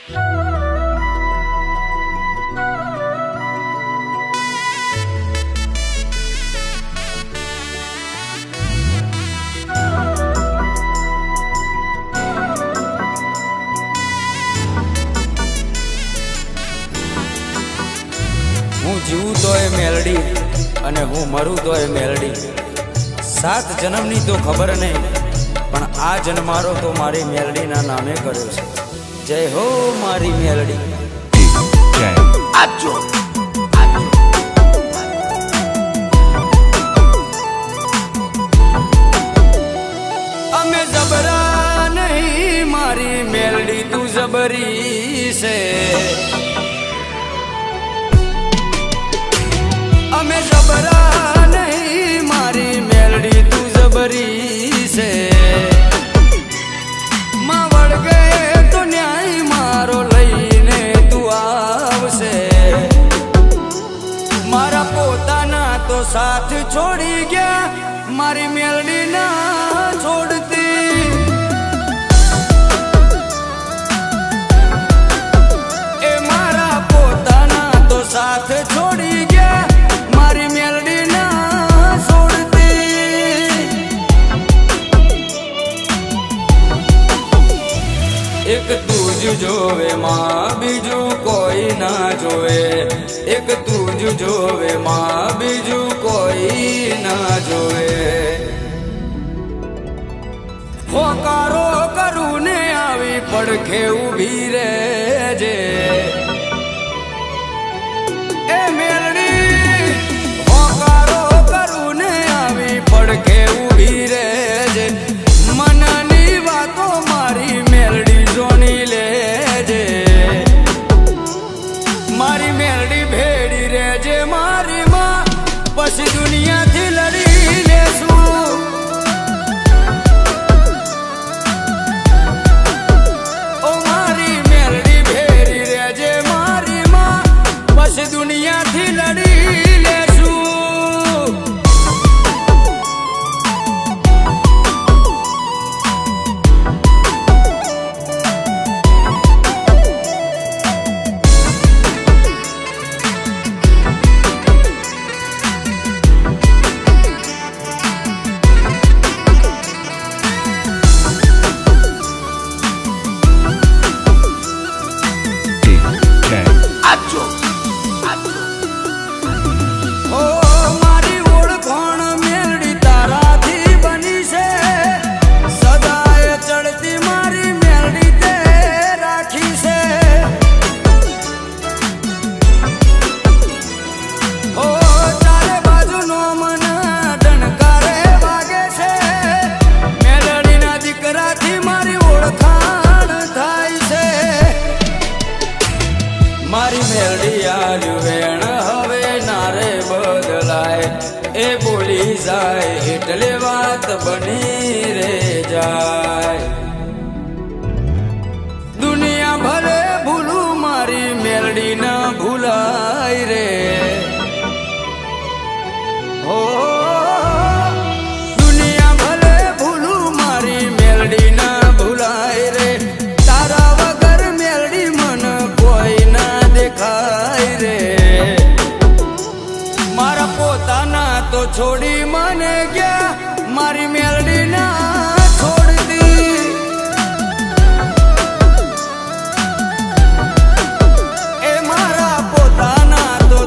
હું જીવું તોય મેલડી અને હું મરું તોય મેલડી. 7 જન્મની તો ખબર નહીં, પણ આ જન્મારો તો મારી મેલડીના નામે કર્યો છે. જય હો મારી મેલડી. આજો અમે જબરા નહીં, મારી મેલડી તું જબરી છે. અમે જબરા નહીં, મારી મેલડી તું જબરી છે. માં વળગે તો ન્યાય મારો લઈને તું આવશે. મારા પોતાના તો સાથ છોડી ગયા, મારી મેલડી ના છોડતી. એ મારા પોતાના તો સાથ છોડી ગયા, મારી મેલડી ના છોડતી. એક તું જ જોવે માં, બીજું કોઈ ના જોવે. એક તું જ જોવે માં, બીજું કોઈ ના જોવે. હોકારો કરું ને આવી પડખે ઊભી રહેજે. એ મેલડી હોકારો કરું ને આવી પડખે ઊભી રહેજે. મનની વાતો મારી મેલડી જોની લેજે. મારી મેલડી ભેડી રહેજે મારી માં, પછી દુનિયાથી લડી લેશું. ઓ મારી મેલડી ભેડી રહેજે મારી માં, પછી દુનિયાથી લડી લેશું. આજો ઓ મારી ઓળખાણ મેલડી તારાથી બની છે. સદાય ચડતી મારી મેલડી તે રાખી છે. ઓ ચારે બાજુનો મન ડણકારે વાગે છે. મેલડીના દીકરાથી મારી ઓળખાણ થાય છે. મારી મેલડી આલ્યું વેણ હવે નારે બદલાય. એ બોલી જાય એટલે વાત બની રે જાય. દુનિયા ભલે ભૂલું મારી મેલડી ના ભૂલાય રે. હો દુનિયા ભલે ભૂલું મારી મેલડી ના ભૂલાય રે. તારા વગર મેલડી મન કોઈ ના દેખાય રે. મારા પોતાના તો છોડી મને ગયા, મારી મેલડી ના છોડતી. એ મારા પોતાના તો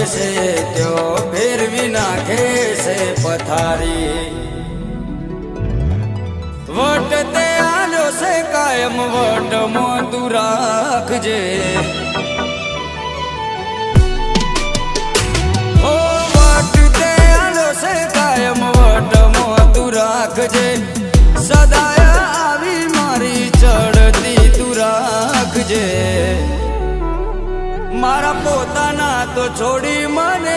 છે ત્યો ફેરવી નાખે છે પથારી વટ તે આલ્યો છે કાયમ વટમાં તું રાખજે ઓ વટ તે આલ્યો છે કાયમ વટમાં તું રાખજે સદાય આવી મારી ચડતી તું રાખજે મારા પોતાના તો છોડી મને